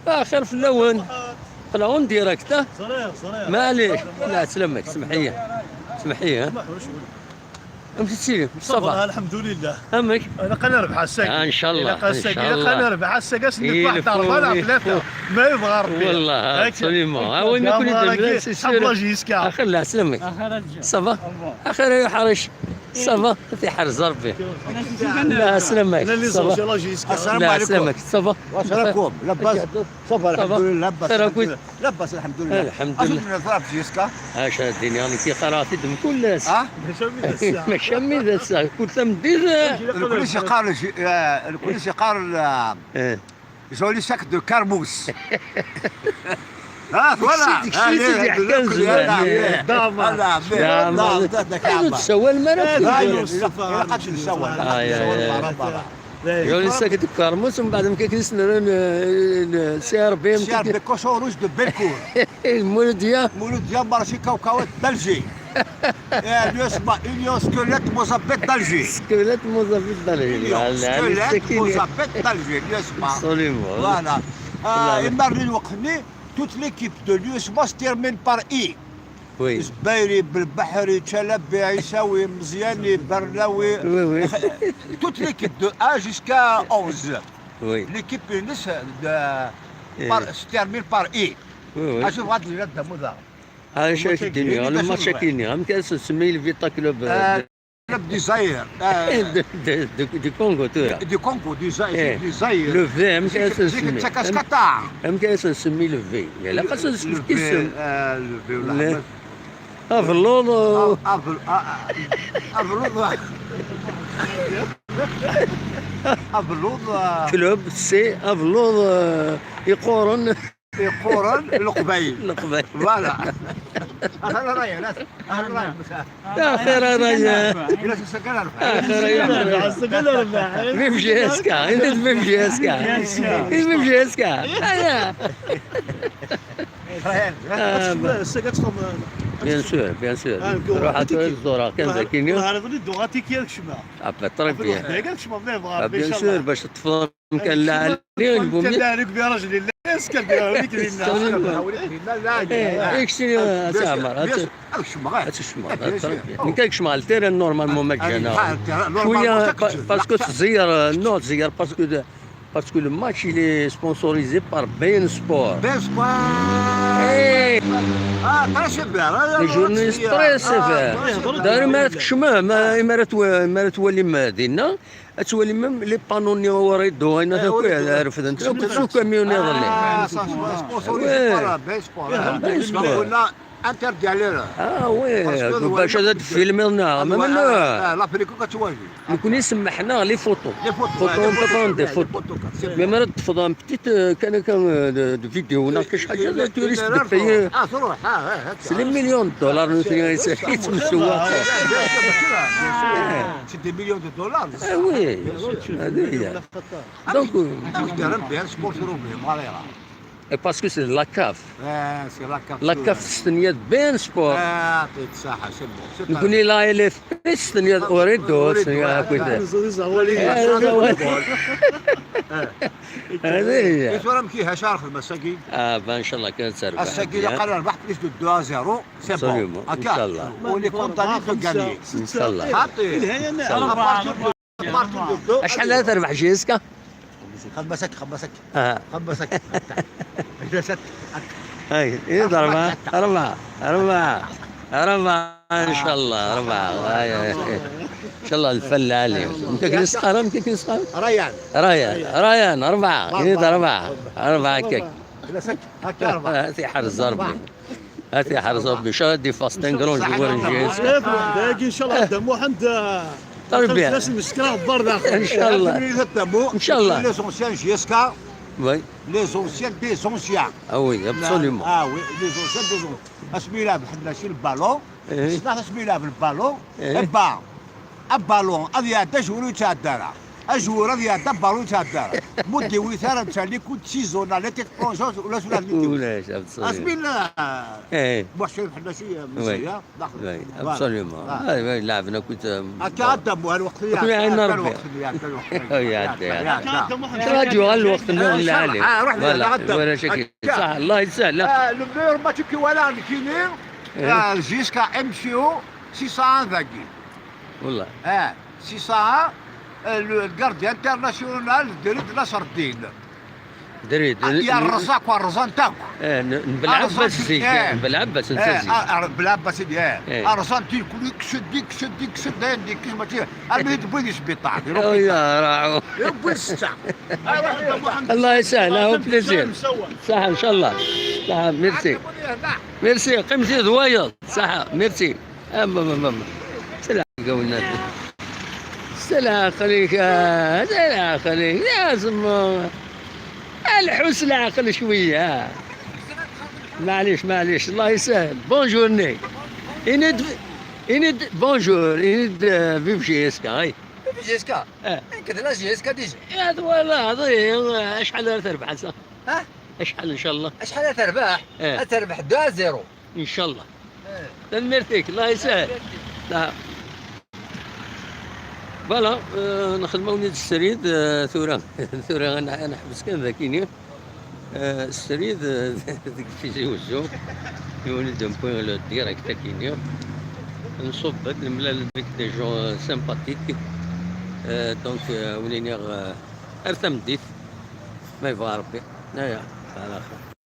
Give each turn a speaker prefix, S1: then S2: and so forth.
S1: اخر في اللون طلعون ديريكت.
S2: صريح
S1: ما عليك، لا تسلمك، سمحيه ها. مشيتي مصطفى
S2: الحمد لله.
S1: همك
S2: انا قال ربح الساق
S1: ان شاء الله ان شاء
S2: قال
S1: الله.
S2: ربح الساق سنك واحد اربعه ثلاثه ما يبغى ربي
S1: والله ابسوليومون. ها وين ما كنت سي سور
S2: جيسكا.
S1: لا سلمك صافا اخر يا حرش صافا تيحرز ربي. لا سلمك صافا.
S2: السلام
S1: لا
S2: عليكم.
S1: سلمك صافا.
S3: واش راكم؟ لاباس؟ صافا الحمد لله لاباس.
S1: راكم
S3: لاباس الحمد لله.
S1: الحمد لله.
S3: اشوف نضرب جيسكا.
S1: اش الدنيا راني كي قراتي دم كل الناس.
S2: ما
S1: ما شامي ذا الساعه كنت مدير.
S3: الكل يقال الكل يقال جولي ساك دو كارموس. فوالا
S1: سيدي حكى زمان.
S3: دام
S1: تسوى المرأة
S3: قد نسوى
S1: جولي ساكت كارموس ومن بعد ما كيكنس سي ار بي
S3: سيار دو كوشون روج دو بيلكور
S1: المولودية
S3: مولود ديال مارشي كاوكاوات بلجي يسمى إليو سكوليت موزابيت دالجي
S1: سكولات موظفين الدرجة.
S3: سكوليت موزابيت دالجي يسمى
S1: Absolument.
S3: فوالا المرة الوقتني توت ليكيب دو ليوسما ستيرمين بار اي
S1: Oui.
S3: زبيري بالبحري تشلبي عيساوي مزياني برلاوي
S1: Oui, oui.
S3: توت ليكيب دو ا جيسكا 11
S1: Oui.
S3: ليكيب يونس بار ستيرمين بار اي
S1: Oui, oui.
S3: اشوف هاد الولاد موضع
S1: هذا شايف الدنيا الماتش كاينين هم كاس نسميه الفيتا كلوب
S3: كلوب ديزاير
S1: دي كونغو تورا
S3: دي كونغو ديزاير
S1: لو في هم كاس نسميه
S3: تاكاسكاتا
S1: هم كاس نسميه لو في يلا خاص نسمي كيسم
S3: لا
S1: افلوض
S3: أبلوض
S1: كلوب سي افلوض يقورن
S3: يقورن القبيل
S1: القبائل.
S3: فوالا أهلا رايا ناس أهلا رايا
S1: يا خير رايا
S3: ناس السكنة
S1: اخر يا ميم جيسكا انت ميم جيسكا ميم جيسكا ايا بيان سور روح الزوره كان ذاكينيو ابا تربيه بيان سور باش تفضل كان لا عليه البومي اكشني تعمر من كايكش مع التيران نورمالمون مجانا شويه باسكو تزير باسكو لو ماتش il est sponsorisé par بين سبور. لي جورناليست طري سيفير داروا ما تكشمه ما تولي مدينه تولي ميم لي بانوني ورا يدو انا هاكا عارف انت سوق كاميونير
S3: قلنا انتردي علينا
S1: وي باش هذا الفيلم ممنوع
S3: لافريكو كتواجه
S1: يكون يسمحنا لي فوتو فوتو دي فوتو مي مرات تفضل بتيت كان دو فيديو هنا كاش حاجه توريست دفاي
S3: تروح
S1: سي مليون دولار يتمسوا
S3: 6 مليون دولار
S1: وي هذه هي دونك
S3: درهم بها سبونسورو بهم غاليرا
S1: باسكو سي لا كاف
S3: سي لاكاف
S1: لاكاف ستنيات بين سبور
S3: عطيت صحه سي
S1: نكون لا الف ستنيات اوريدو يا كويتا هذه هي
S3: يتورا مكيها شارف المساكين
S1: ان شاء الله كانت تربح
S3: الساكين قال ربحت بليس دو 2-0 سي بون
S1: ان شاء الله
S3: ولي كونتاني دو غاني
S1: ان شاء الله
S3: حاطي
S1: شحال هذا تربح جيسكا
S3: خمسك جلست
S1: هاي ضربة أربعة إن شاء الله أربعة إن شاء الله الفل عليهم أنت كنس قرن ريان أربعة أربعة كيك
S3: جلست هكا 4
S1: هاتي حرز ربي شادي فاستين قرون جوار الجيس
S2: ان شاء الله دمو عند
S1: تربية
S2: ناس المسكره الضرب
S1: إن شاء الله إن شاء الله
S3: لي زونسيان جيسكا
S1: وي
S3: لي زونسيان دي زونسيان
S1: وي ابسوليومون
S3: وي لي زونسيان دي زونسيان اسمي يلعب حنا شي البالون اسمي يلعب البالون با البالون هذه تاع جوري تاع الدار اجور هذه دبروا تاع مدي ويثار تشالي كنت سيزون لا تكبروجوز ولا شو
S1: ولا شاب صغير.
S3: اسمينا
S1: ايه
S3: بوحشين حناشيه
S1: وي
S3: مسيه
S1: وي ابسوليومون. هاي لعبنا كنت
S3: اتقدموا هالوقت
S1: يا نربي. راديو الوقت اللي عليه ولا شكل صح. الله يسهل.
S3: المير ما تبكي ولا كينين جيسكا امشيو 600 ذاكي
S1: والله.
S3: 600 الجارديان انترناسيونال دريد نصر الدين
S1: دريد
S3: يا الرزاق والرزان تاكو
S1: بالعباس زيك بالعباس نسزي
S3: بالعباس الرزان تي كل كسد عندك كيما تي الميد بوليس بيطاع
S1: يا راعو
S3: بوستا
S1: الله يسهل. هو بليزير صح ان شاء الله. صح ميرسي ميرسي قمتي ضويض صح ميرسي. اما سلام قولنا سلام خليك سلام خليك لازم الحس العقل شويه. معليش الله يسهل. بونجورني إند بونجور إند فيف جيسكا. هاي
S4: جيسكا كذا جيسكا ديجا
S1: هذا والله العظيم. اشحال تربح هسه؟
S4: ها
S1: اشحال ان شاء الله؟
S4: اشحال تربح؟ تربح 2-0
S1: ان شاء الله. تنمرتك الله يسهل. لا فوالا نخدمو وليد السريد ثورة نحبس كان ذاكيني السريد ذيك في زوجو يولد ان بوين ديريكت كيني نصب هاد الملال ديك دي جون سامباتيك دونك وليني ارثم ديت ما يبغى ربي. يا على خير.